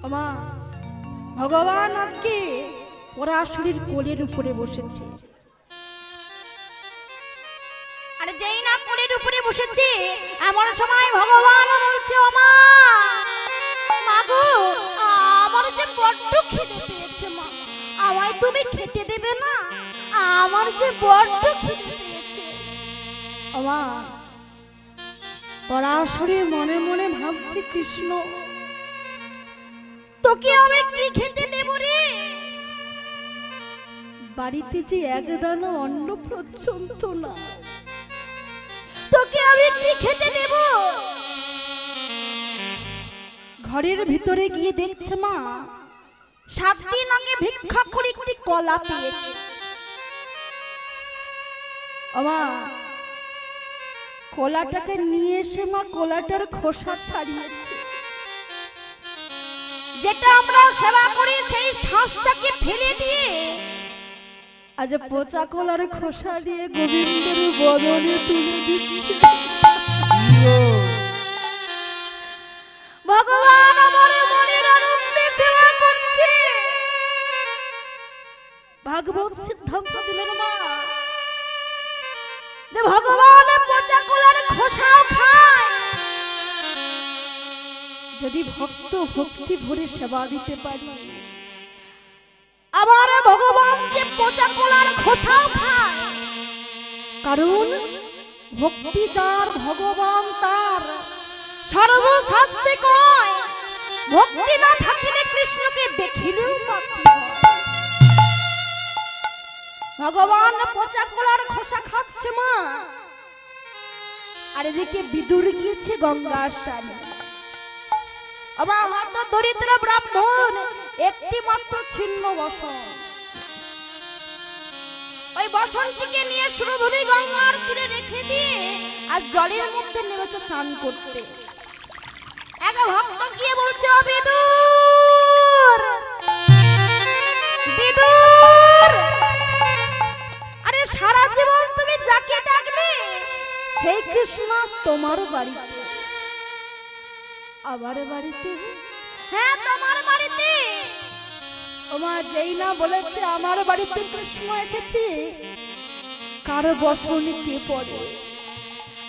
আমা ভগবান আজকে পরাশরীর কোলের উপরে বসেছে। আরে যেই না কোলের উপরে বসেছে এমন সময় ভগবান বলছে, ওমা মাগো আমার যে বড্ড খিদে পেয়েছে মা, আমায় তুমি খেতে দেবে না? আমার যে বড্ড খিদে পেয়েছে। ওমা পরাশরী মনে মনে ভাবছে, কৃষ্ণ তোকে আমি কি খেতে দেব রে? বাড়িতে যে এক দানা অন্ন পর্যন্ত না, তোকে আমি কি খেতে দেব? ঘরের ভিতরে গিয়ে দেখছে মা 7 দিন আগে ভিক্ষা করে একটি কলা পেয়েছে। আমা কলাটাকে নিয়ে এসে মা কলাটার খোসা ছাড়িয়েছে। যেটা আমরা সেবা করি সেই শ্বাসটাকে ফেলে দিয়ে আজ পচা কলার খোসা দিয়ে গোবিন্দের বদনে তুলে দিচ্ছে। ভগবান আমার মনের আনন্দে সেবা করছে। ভাগবত সিদ্ধান্ত দিলেন মা যে ভগবান পচা কলার খোসাও খায় যদি ভক্ত ভক্তি ভরে সেবা দিতে পারি। আবার ভগবান যে পচা কলার খোসাও খায়, কারণ ভক্তি যার ভগবান তার সর্বশাস্ত্রে কয় ভক্তি না থাকিলে কৃষ্ণকে দেখিলেও ভগবান পচা কলার খোসা খাচ্ছে মা। আর এদিকে বিদুর গিয়েছে গঙ্গার স্নানে। আমার হত দরিদ্র ব্রাহ্মণ একটি মাত্র ছিন্ন বসন, ওই বসনটিকে নিয়ে সুরধুনী গঙ্গার তীরে রেখে দিয়ে আজ জলের মধ্যে নেমেছে স্নান করতে। এক ভক্ত গিয়ে বলছে, ও বিদুর বিদুর, আরে সারা জীবন তুমি যাকে ডাকলে সেই কৃষ্ণ তোমার বাড়িতে। আমার বাড়িতে? হ্যাঁ তোমার বাড়িতে। ওমা যেই না বলেছে আমার বাড়িতে কৃষ্ণ এসেছে, কার বসনে কে পড়ে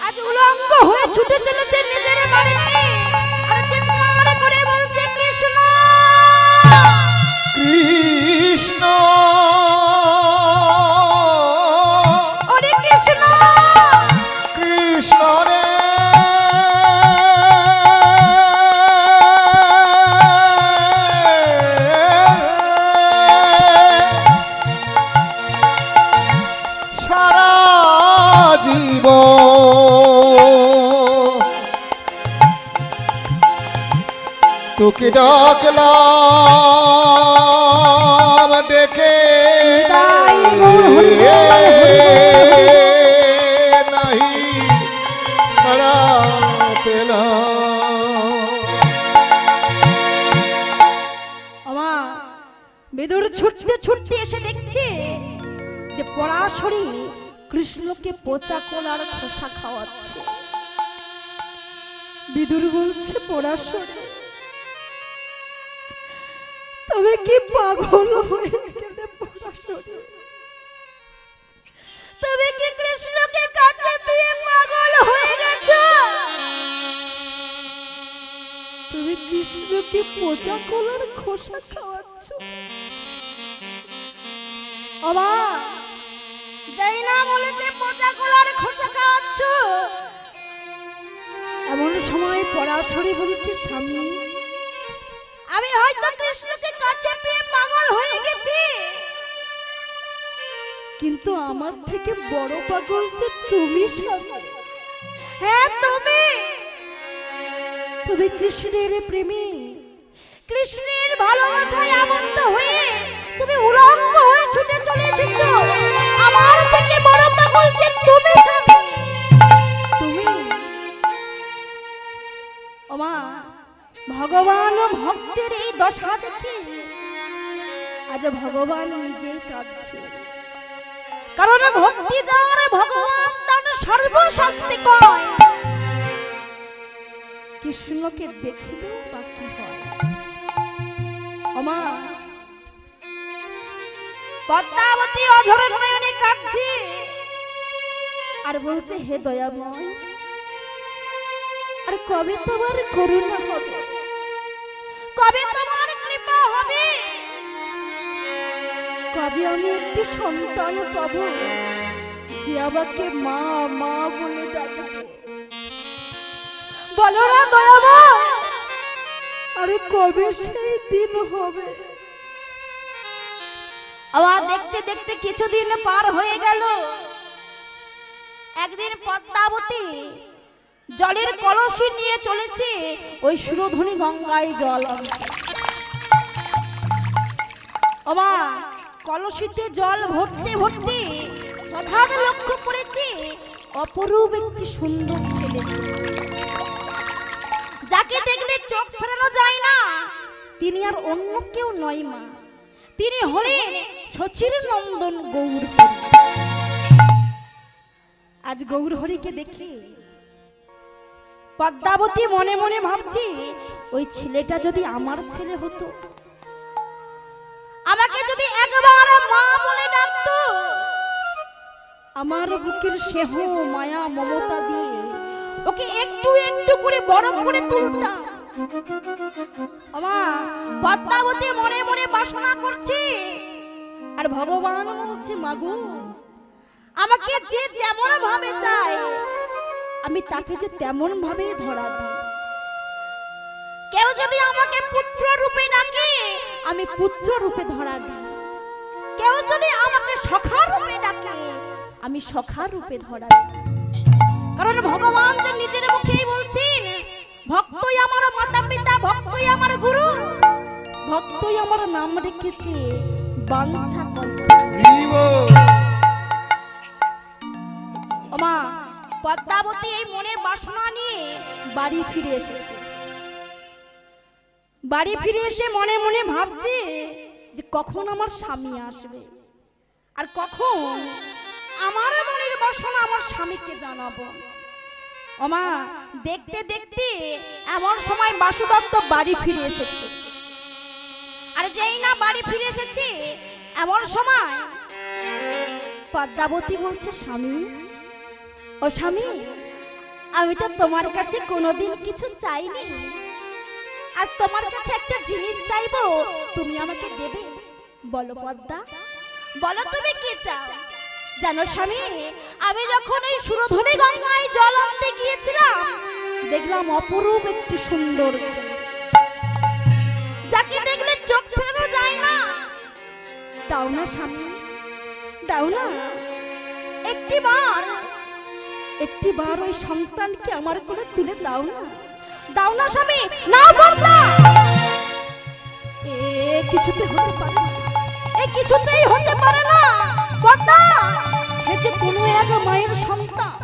আজ উলঙ্গ হয়ে ছুটে চলেছে নিজের বাড়িতে। আর চিৎকার করে বলছে, কৃষ্ণ কৃষ্ণ ওরে কৃষ্ণ কৃষ্ণ রে তোকে ডাকলাম ডেকে নাহি সারা পেলাম। আমা বিদুর ছুটতে ছুটতে এসে দেখছে যে পরাশরী কৃষ্ণকে পচা কলার খোসা খাওয়াচ্ছে। বিদুর বলছে, পরাশরী তবে কি পাগল হয়ে গেলে? পরাশরী তবে কি কৃষ্ণকে কাছে পেয়ে পাগল হয়ে গেছো? তুমি কৃষ্ণকে পচা কলার খোসা খাওয়াচ্ছ। আমা যাই না বলেছে পচা কলার খোসা খাওয়াচ্ছ, এমন সময় পরাশরী বলছে, স্বামী আমি হয়তো কৃষ্ণকে কাছে পেয়ে পাগল হয়ে গেছি, কিন্তু আমার থেকে বড় পাগল যে তুমি স্বামী। হ্যাঁ তুমি কৃষ্ণের প্রেমে কৃষ্ণের ভালোবাসায় আবদ্ধ হয়ে তুমি উলঙ্গ হয়ে ছুটে চলে এসেছো। আমার থেকে বড় পাগল যে তুমি স্বামী। তুমি ওমা ভগবান ভক্তের এই দশা দেখে আজ ভগবান নিজেই কাঁদছে। কারণ ভক্তি যার ভগবান তার সর্বশাস্তি কয় কৃষ্ণকে দেখিলেও বাকি হয়। ওমা পদ্মাবতী অঝরে নয়নে কাঁদছে আর বলছে, হে দয়াময়, আর কবে তোমার করুণা হবে, কবে তোমার কৃপা হবে, কবে আমি একটি সন্তান পাবো যে আমাকে মা মা বলে ডাকবে। বলো না দয়াময়, আরে কবে সেই দিন হবে? আবার দেখতে দেখতে কিছুদিন পার হয়ে গেল। একদিন পদ্মাবতী জলের কলসি নিয়ে চলেছে ওই সুরধনী গঙ্গায় জল আনতে। ওমা কলসিতে জল ভর্তি ভর্তি হঠাৎ লক্ষ্য করেছে অপরূপ একটি সুন্দর ছেলে, যাকে দেখলে চোখ ফেরানো যায় না। তিনি আর অন্য কেউ নয় মা, তিনি হলেন শচীর নন্দন গৌর। আজ গৌর হরিকে দেখে পদ্মাবতী মনে মনে ভাবছি, ওই ছেলেটা যদি আমার ছেলে হতো, আমাকে যদি একবার মা বলে ডাকতো, আমার বুকের স্নেহ মায়া মমতা দিয়ে ওকে একটু একটু করে বড় করে তুলতাম। আমা পদ্মাবতী মনে মনে বাসনা করছে, আর ভগবান বলছে, মাগো আমাকে যে যেমন ভাবে চায় আমি তাকে যে তেমন ভাবে ধরা দিই। কেউ যদি আমাকে পুত্র রূপে ডাকে আমি পুত্র রূপে ধরা দিই, কেউ যদি আমাকে সখা রূপে ডাকে আমি সখা রূপে ধরা দিই। কারণ ভগবান যে নিজের মুখেই বলছেন, ভক্তই আমার মাতা পিতা, ভক্তই আমার গুরু, ভক্তই আমার নাম রেখেছে বাঞ্ছা কল্প। ওমা পদ্মাবতী এই মনের বাসনা নিয়ে বাড়ি ফিরে এসেছে। বাড়ি ফিরে এসে মনে মনে ভাবছে যে কখন আমার স্বামী আসবে, আর কখন আমার মনের বাসনা আমার স্বামীকে জানাবো। ওমা দেখতে দেখতে এমন সময় বাসুদত্ত বাড়ি ফিরে এসেছে। আর যেই না বাড়ি ফিরে এসেছে এমন সময় পদ্মাবতী বলছে, স্বামী ও স্বামী, আমি তো তোমার কাছে কোনোদিন কিছু চাইনি, আজ তোমার কাছে একটা জিনিস চাইবো, তুমি আমাকে দেবে? বলো পদ্মা, বলো তুমি কি চাও? জানো স্বামী, আমি যখন এই সুরধনী গঙ্গায় জল আনতে গিয়েছিলাম, দেখলাম অপরূপ একটি সুন্দর ছেলে, যাকে দেখলে চোখ ফেরানো যায় না। দাও না স্বামী, দাও না, একটিবার ওই সন্তানকে আমার কোলে তুলে দাও না, দাও না স্বামী, না পদ্মা। কিছুতে হতে পারে না, কিছুতেই হতে পারে না পদ্মা, সে যে কোনো এক মায়ের সন্তান,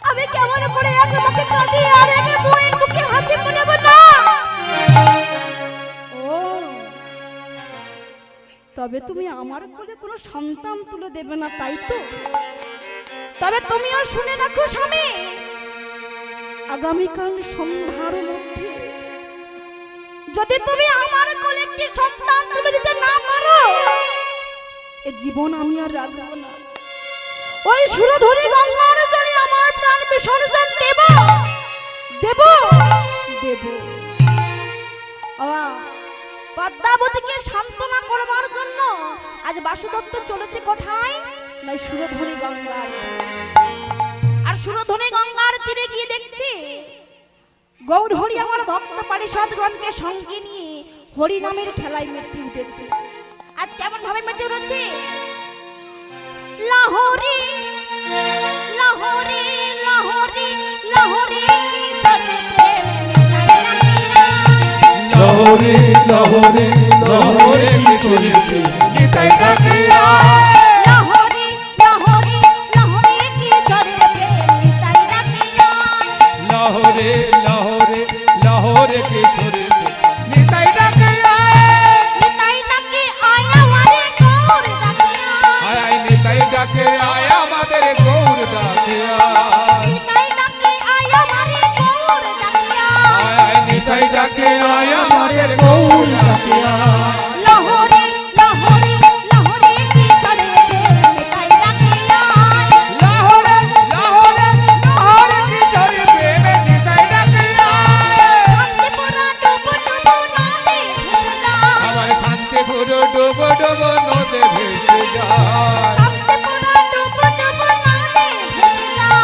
আমি কেমন করে এক মুখে কাঁদি আর এক বউয়ের মুখে হাসি মনেব না। ও তবে তুমি আমার কোলে কোনো সন্তান তুলে দেবে না, তাই তো? তবে তুমিও শুনে রাখো স্বামী, আগামীকাল সন্ধ্যার মধ্যে যদি তুমি আমার কোলে একটি সন্তান তুলে দিতে না পারো, এ জীবন আমি আর রাখবো না। ওই সুরধনী গঙ্গার জলে আমার প্রাণ বিসর্জন দেব দেব দেব। পদ্মাবতীকে সান্ত্বনা করবার জন্য আজ বাসুদত্ত চলেছে কোথায়? না সুরধনী গঙ্গার। আর সুরধনী গঙ্গার তীরে গিয়ে দেখছি গৌর হরি আমার ভক্ত পারিষদগণকে সঙ্গে নিয়ে হরি নামের খেলায় মেতে উঠেছে। আজ কেমন ভাবে মেতে উঠেছে? লাহোরি লাহোরি লাহোরি লাহোরি লাহোরি লাহোরি লাহোরি কিশোরী নিতাই ডাকিয়া, লাহোরি লাহোরি লাহোরি কিশোরী নিতাই ডাকিয়া, লাহোরে লাহোরে লাহোরে কিশোরী নিতাই ডাকিয়া, নিতাই ডাকে আয় আমারে গৌর ডাকিয়া, আয় আয় নিতাই ডাকে আয় আমাদের গৌর ডাকিয়া, নিতাই ডাকে আয় আমারে গৌর ডাকিয়া, আয় আয় নিতাই ডাকে আয় আমাদের গৌর ডাকিয়া। ডুবো ডুবো নদে ভেসে যায়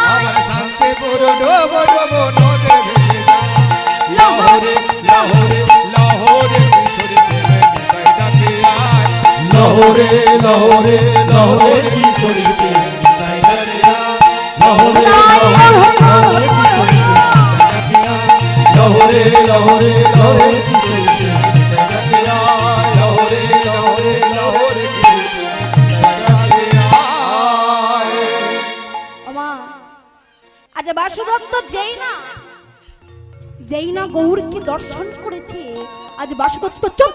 আমার শান্তিপুর ডুবো ডুবো নদে ভেসে যায় লাহোরে লাহোরে লাহোরে কিশোরী প্রেমে নিতাই ডাকে আয় লাহোরে লাহোরে লাহোরে কিশোরী প্রেমে নিতাই ডাকে আয় লাহোরে লাহোরে লাহোরে কিশোরী প্রেমে নিতাই ডাকে আয় লাহোরে লাহোরে লাহোরে কিশোরী প্রেমে নিতাই ডাকে আয় লাহোরে লাহোরে লাহোরে কিশোরী প্রেমে নিতাই ডাকে আয় আমা আজ বাসুদত্ত যেই না গৌরকে দর্শন করেছে আজ বাসুদত্ত চুপ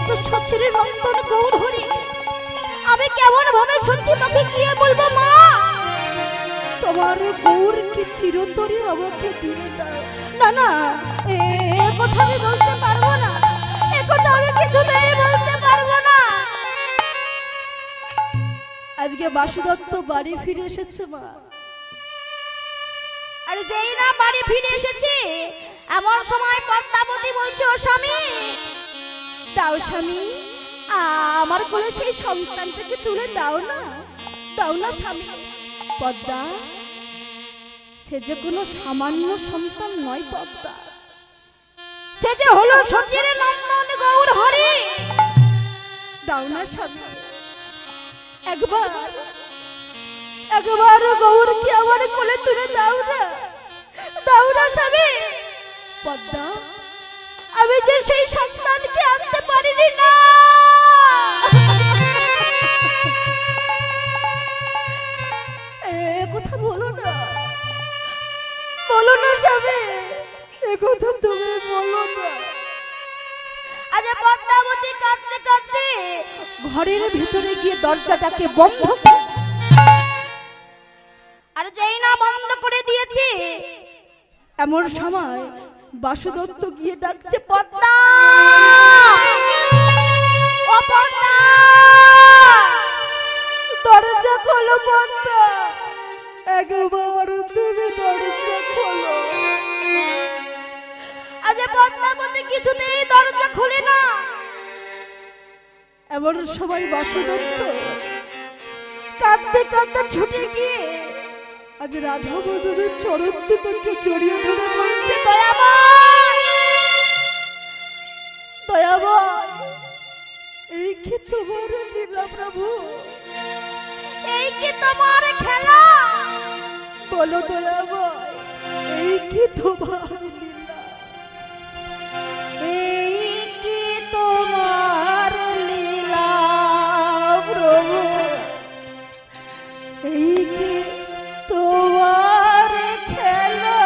তো সচ্ছিরে রন্তন গৌর হরি আমি কেমন ভাবে শুনছি মাকে কি বলবো মা তোমার গৌর কি চিরতরে আমাকে দিয়ে দাও না না এ কথা আমি বলতে পারবো না এ কথা আমি কিছুতেই বলতে পারবো না আজকে বাসুদত্ত বাড়ি ফিরে এসেছে মা আরে যেই না বাড়ি ফিরে এসেছে এমন সময় পদ্মাবতী বলছে ও স্বামী দাও স্বামী আমার কোলে সেই সন্তানটাকে তুলে দাও না স্বামী পদ্মা সে যে কোনো সামান্য সন্তান নয় পদ্মা সে যে হলো সচিরে নন্দন গৌর হরি দাও না স্বামী একবার গৌর কি আমার কোলে তুলে দাও না স্বামী পদ্মা আমি যে সেই সন্তানকে আনতে পারিনি না কথা বলো না স্বামী এ কথা তুমি বলো না আজ পদ্মাবতী কাঁদতে কাঁদতে ঘরের ভিতরে গিয়ে দরজাটাকে বন্ধ আর যেই না বন্ধ করে দিয়েছে এমন সময় বাসুদত্ত গিয়ে ডাকছে পদ্মা ও পদ্মা দরজা খোলো পদ্মা একবার তুমি দরজা খোলো আজ পদ্মাবতী কিছুতেই দরজা খুলে না এমন সময় বাসুদত্ত কাঁদতে কাঁদতে ছুটে গিয়ে আজ রাধা মাধবের চরণ দুটোকে জড়িয়ে ধরে বলছে দয়াময় এই কি তোমার লীলা প্রভু এই কি তোমার খেলা বলো দয়াময় এই কি তোমার লীলা এই কি তোমার লীলা প্রভু এই কি তোমার খেলা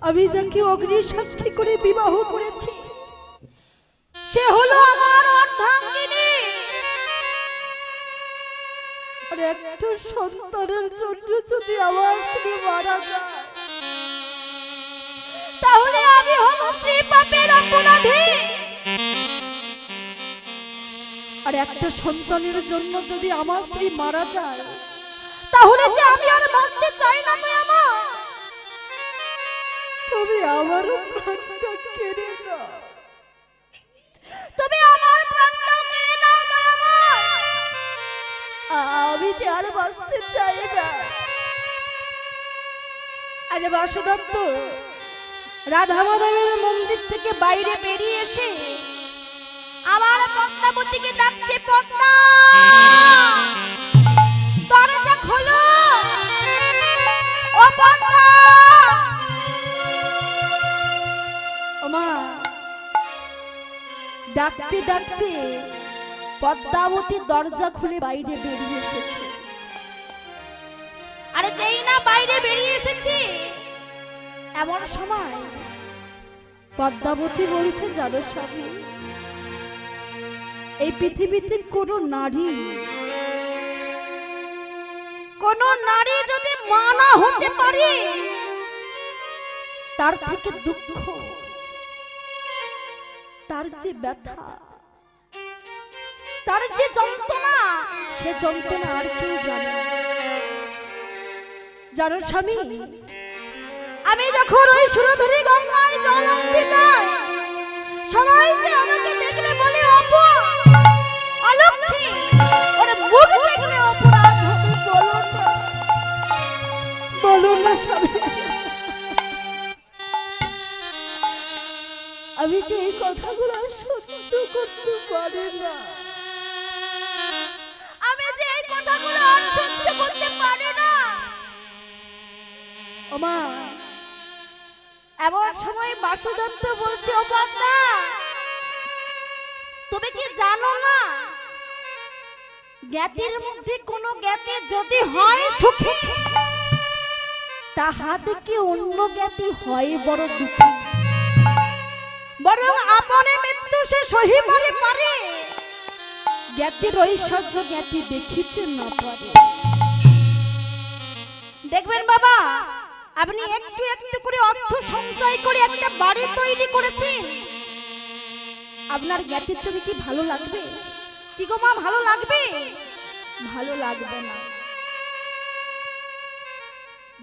আমি যাকে অগ্নি সাক্ষী করে বিবাহ করেছি সে হলো আমার অর্ধাঙ্গিনী। আর একটা সন্তানের জন্য যদি আমার স্ত্রী মারা যায় তাহলে আমি হব স্ত্রী পাপের অপরাধী। আর একটা সন্তানের জন্য যদি আমার স্ত্রী মারা যায় তাহলে যে আমি আর বাঁচতে চাই না। তুমি আমার প্রাণটা কেড়ে নাও, তুমি আমার প্রাণটা কেড়ে নাও দয়াময়। আমি যে আর বাঁচতে চাই না। আজ বাসুদত্ত রাধা মাধবের মন্দির থেকে বাইরে বেরিয়ে এসে আমার পদ্মাবতীকে ডাকছে, পদ্মা দরজা খোলো, ও পদ্মা। ওমা ডাকতে ডাকতে পদ্মাবতী দরজা খুলে বাইরে বেরিয়ে এসেছে। আরে যেই না বাইরে বেরিয়ে এসেছি এমন সময় পদ্মাবতী বলছে, জানো স্বামী, এই পৃথিবীতে কোনো নারী যদি মা না হতে পারে তার থেকে দুঃখ, তার যে ব্যথা, তার যে যন্ত্রণা, সে যন্ত্রণা আর কেউ জানে না। জানো স্বামী, আমি যখন ওই সুরধুরী গঙ্গায় জল আনতে যাই সবাই যে আমাকে দেখলে বলে অপু, অলক্ষী, ওর মুখ দেখলে অপরাধ হবে। বলো না স্বামী, আমি যে এই কথাগুলো সহ্য করতে পারি না, আমি যে এই কথাগুলো সহ্য করতে পারি না। ওমা এমন সময় বাসুদত্ত বলছে, ও পদ্মা, তুমি কি জানো না জ্ঞাতির মধ্যে কোনো জ্ঞাতি যদি হয় সুখী তাহাতে কি অন্য জ্ঞাতি হয় বড় দুঃখী, বরং আপনে মৃত্যু সে সহিবরে পারে, জ্ঞাতির ঐশ্বর্য জ্ঞাতি দেখিতে না পারে। দেখবেন বাবা, আপনি একটু একটু করে অর্থ সঞ্চয় করে একটা বাড়ি তৈরি করেছেন, আপনার জ্ঞাতির চোখে কি ভালো লাগবে? কি গো মা, ভালো লাগবে? ভালো লাগবে না।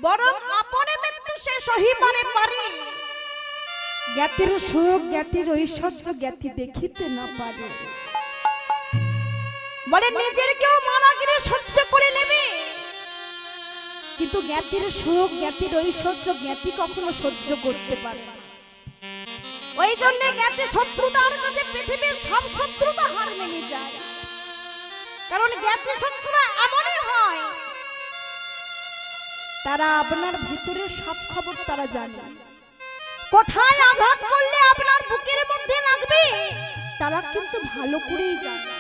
বরং আপনে মৃত্যু সে সহিবরে পারে, জ্ঞাতির সুখ, জ্ঞাতির ঐশ্বর্য জ্ঞাতি দেখিতে না পারে। বলে নিজের কেউ মারা গেলে সহ্য করে নেবে, কিন্তু জ্ঞাতির সুখ, জ্ঞাতির ঐশ্বর্য জ্ঞাতি কখনো সহ্য করতে পারে না। ওই জন্য জ্ঞাতি শত্রুতার কাছে পৃথিবীর সব শত্রুতা হার মেনে যায়। কারণ জ্ঞাতি শত্রুরা এমনই হয়, তারা আপনার ভিতরের সব খবর তারা জানে। কোথায় আঘাত করলে আপনার বুকের মধ্যে লাগবে তারা কিন্তু ভালো করেই জানে।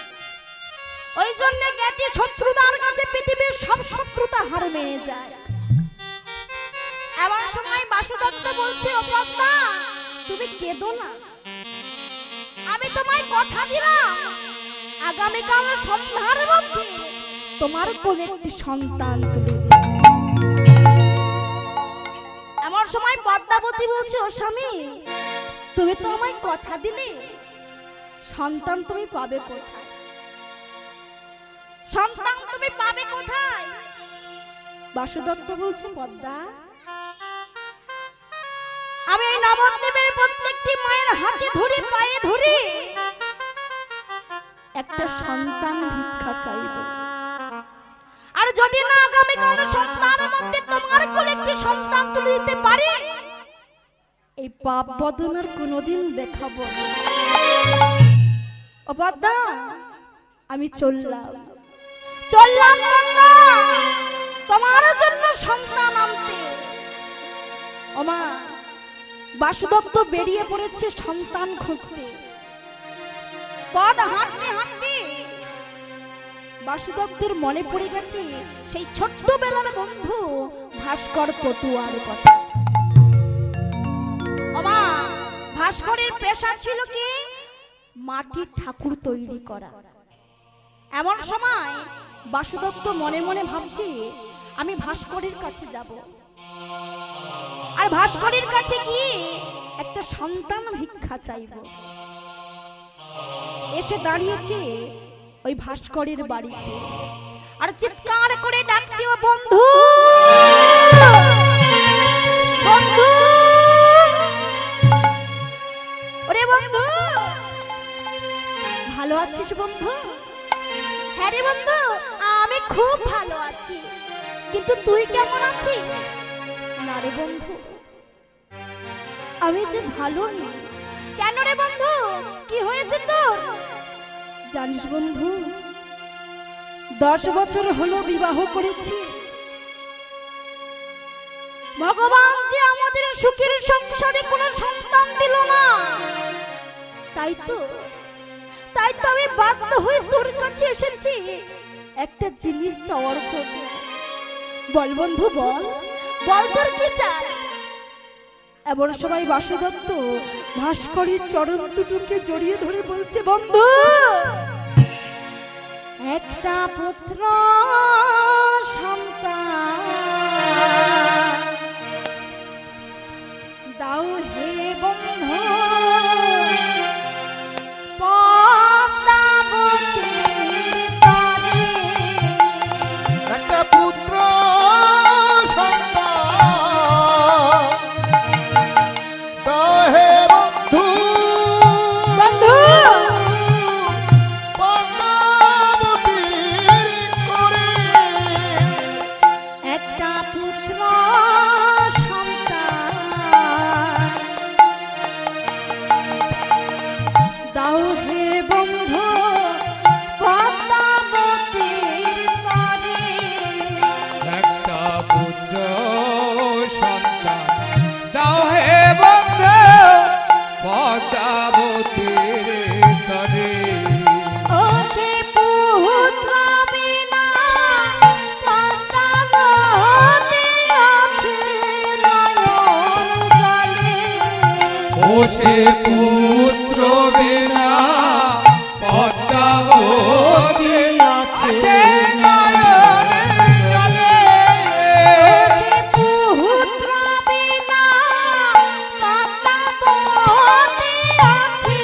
ওই জন্য জ্ঞাতি শত্রুতার কাছে পৃথিবীর সব শত্রুতা হার মেনে যায়। এমন সময় বাসুদত্ত বলছে, ও পদ্মা, তুমি কেঁদো না, আমি তোমায় কথা দিলাম আগামীকাল সন্ধ্যার মধ্যে তোমার কোলে একটি সন্তান তুলে দেব। এমন সময় পদ্মাবতী বলছে, ও স্বামী, তুমি তো আমায় কথা দিলে, সন্তান তুমি পাবে কোথায়? সন্তান তুমি পাবে কোথায়? বাসুদত্ত বলছে, পদ্মা, আমি এই নবদ্বীপের প্রত্যেকটি মায়ের হাতে ধরে পায়ে ধরে একটা সন্তান ভিক্ষা চাইব। আর যদি না আগামীকাল সন্তানের মধ্যে তোমার কোলে একটি সন্তান তুলে দিতে পারি, এই পাপ বদনার কোনোদিন দেখাবো না। ও পদ্মা, আমি চললাম তোমার জন্য সন্তান আনতে। ওমা বাসুদত্ত বেরিয়ে পড়েছে সন্তান খুঁজতে। পদ হাঁটতে হাঁটতে বাসুদত্তের মনে পড়ে গেছে সেই ছোট্টবেলার বন্ধু ভাস্কর পটুয়ার কথা। ভাস্করের পেশা ছিল কি মাটির ঠাকুর তৈরি করা। এমন সময় বাসুদত্ত মনে মনে ভাবছে আমি ভাস্করের কাছে যাব, আর ভাস্করের কাছে গিয়ে একটা সন্তান ভিক্ষা চাইব। এসে দাঁড়িয়েছে ওই ভাস্করের বাড়িতে, আর চিৎকার করে ডাকছে ও বন্ধু, বন্ধু, ওরে বন্ধু, ভালো আছিস বন্ধু? হ্যাঁ রে বন্ধু, আমি খুব ভালো আছি, কিন্তু তুই কেমন আছিস? না রে বন্ধু, আমি যে ভালো নেই। কেন রে বন্ধু, কি হয়েছে তোর? জানিস বন্ধু, 10 বছর হলো বিবাহ করেছি, ভগবান যে আমাদের সুখের সংসারে কোনো সন্তান দিল না, তাই তো আমি বাধ্য হয়ে তোর কাছে এসেছি একটা জিনিস চাওয়ার জন্য। বল বন্ধু, বল বল তোর কি চাই? এমন সবাই বাসুদত্ত ভাস্করের চরণ দুটোকে জড়িয়ে ধরে বলছে, বন্ধু, একটা পুত্র সন্তান দাও হে বন্ধু, একটা পুত্র সন্তান দাও হে বন্ধু, বন্ধু, পদ্মাবতীর করে। একটা পুত্র সন্তান দাও হে বন্ধু, পদ্মাবতীর তরে। একটা পুত্র সন্তান দাও হে বন্ধু, পদ্মাবতীর তরে। ও সে পুত্র বিনা পদ্মাবতী আছে নয়ন জলে। ও সে পুত্র বিনা পদ্মাবতী আছে নয়নের জলে। সে পুত্র বিনা পদ্মাবতী আছে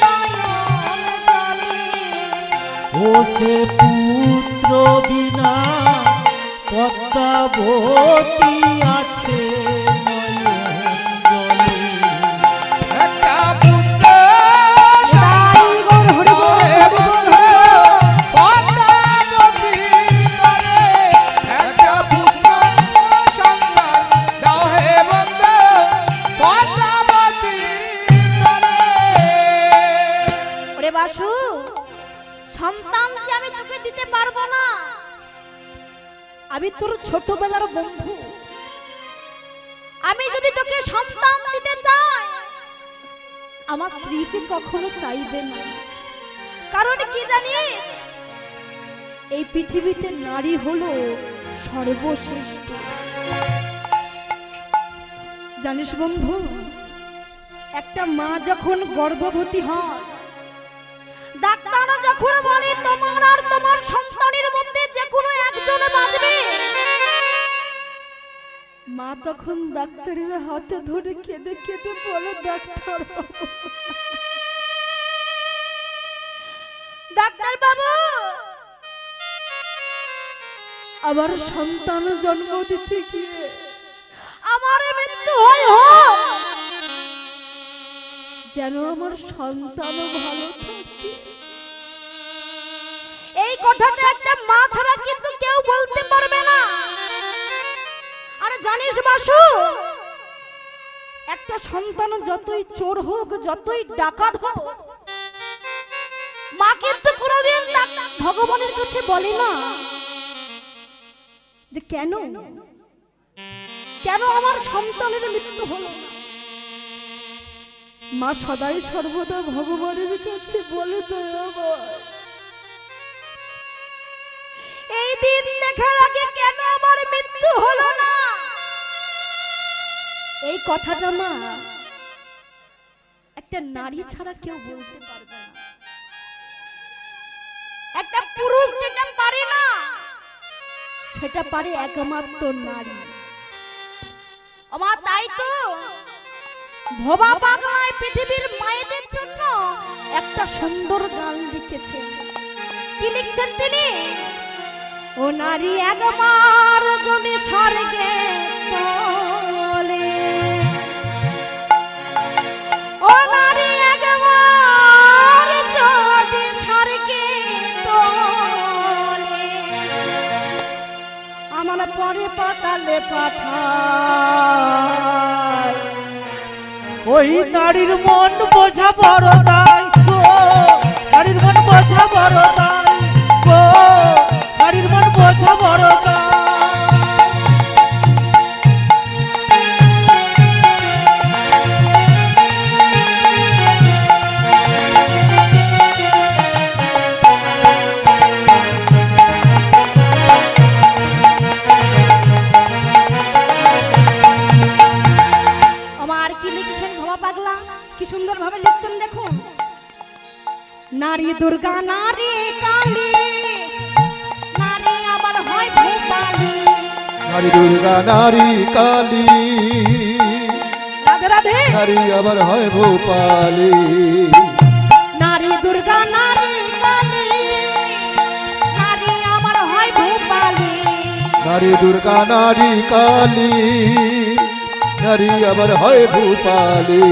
নয়ন জলে। ও সে পুত্র বিনা পদ্মাবতী আছে নয়ন জলে। একটা পুত্র তাই গো হরি দাও হে বন্ধু, পদ্মাবতীর তরে। একটা পুত্র সন্তান দাও হে বন্ধু, পদ্মাবতীর তরে। ওরে বাসু, সন্তান যে আমি তোকে দিতে পারবো না, আমি তোর ছোটবেলার বন্ধু। আমি যদি তোকে সন্তান দিতে চাই, আমার স্ত্রী যে কখনো চাইবে না। কারণ কি জানিস, এই পৃথিবীতে নারী হলো সর্বশ্রেষ্ঠ। জানিস বন্ধু, একটা মা যখন গর্ভবতী হয়, ডাক্তাররা যখন বলে তোমার আর তোমার সন্তানের মধ্যে যে কোনো একজন বাঁচবে, মা তখন ডাক্তারের হাতে ধরে কেঁদে কেঁদে বলে, ডাক্তার বাবু, ডাক্তার বাবু, আমার সন্তান জন্ম দিতে গিয়ে আমার মৃত্যু হয় হোক, যেন আমার সন্তান ভালো থাকে। এই কথাটা একটা মা ছাড়া কিন্তু কেউ বলতে পারবে না। আর জানিস বাসু, একটা সন্তান যতই চোর হোক, যতই ডাকাত হোক, মা কিন্তু কোনোদিন ভগবানের কাছে বলে না যে কেন কেন আমার সন্তানের মৃত্যু হলো। মা সদাই সর্বদা ভগবানের কাছে বলে, দয়াময়, এই দিন দেখার আগে কেন আমার মৃত্যু হলো না। এই কথাটা মা একটা নারী ছাড়া কেউ বলতে পারবে না। একটা পুরুষ যেটা পারে না সেটা পারে একমাত্র নারী। আমার তাই তো ভোবা পাগলায় পৃথিবীর মায়েদের জন্য একটা সুন্দর গান লিখেছেন। কি লিখছেন তিনি? ও নারী একবার যদি স্বর্গে তলে, ও নারী একবার যদি স্বর্গে তলে, আমার পরে পাতালে পাঠায়। ওই নারীর মন বোঝা বড় দায় গো, নারীর মন বোঝা বড় দায় গো, নারীর মন বোঝা বড় দায়। আমার কি লিখছেন ভবা পাগলা, কি সুন্দর ভাবে লিখছেন দেখুন। নারী দুর্গা নারী কালী, নারী আবার হয় ভূপালী। নারী দুর্গা নারী কালী, রাধে রাধে। নারী আবার হয় ভূপালী। নারী দুর্গা নারী কালী, নারী আবার হয় ভূপালী। নারী দুর্গা নারী কালী, নারী আবার হয় ভূপালী।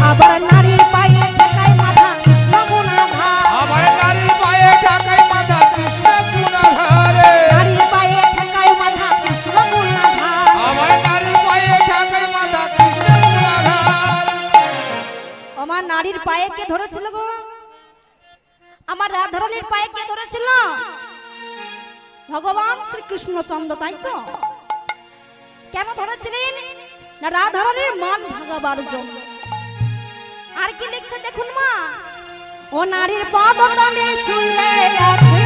আবার নারীর পায়ে ঠেকায় মাথা কৃষ্ণ গুণাধার। আমার নারীর পায়ে ঢাকায় মাথা কৃষ্ণ গুণাধারে। নারীর পায়ে ঠেকায় মাথা কৃষ্ণ গুণাধার। আমার নারীর পায়ে ঢাকায় মাথা কৃষ্ণ গুণাধার। আমার নারীর পায়ে কে ধরেছিল গো? আমার রাধারানীর পায়ে কে ধরেছিল? ভগবান শ্রীকৃষ্ণচন্দ্র, তাই তো? কেন ধরেছিলেন? না রাধারানীর মান ভাগাবার জন্য। আর কি লিখছে দেখুন মা। ও নারীর পদতলে শুয়ে আছে,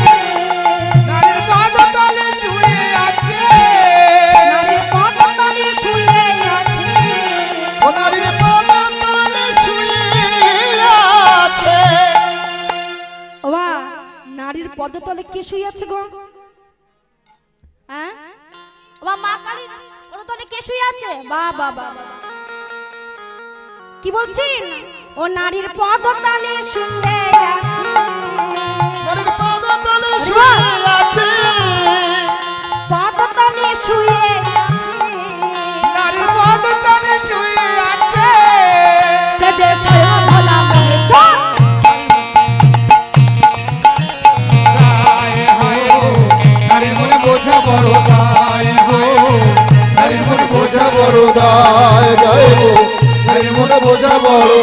নারীর পাদতলে শুয়ে আছে। নারীর পদতলে শুয়ে আছে। ও নারীর পদতলে শুয়ে আছে। ও মা, নারীর পদতলে কে শুয়ে আছে গো? হ্যাঁ, ও মা কালীর পদতলে কে শুয়ে আছে? বাবা বাবা, কি বলছেন? ও নারীর পদতলে শুয়ে আছে। নারীর পদতলে শুয়ে আছে। পদতলে শুয়ে আছে। নারীর পাদতলে শুয়ে আছে। সে যে স্বয়ং ভোলা মহেশ্বর। গায়ে হায় গো, নারীর মনে বোঝা বড় গায়ে গো। নারীর মনে বোঝা বড় দায়, গায়ে গো নারীর মনে বোঝা বড়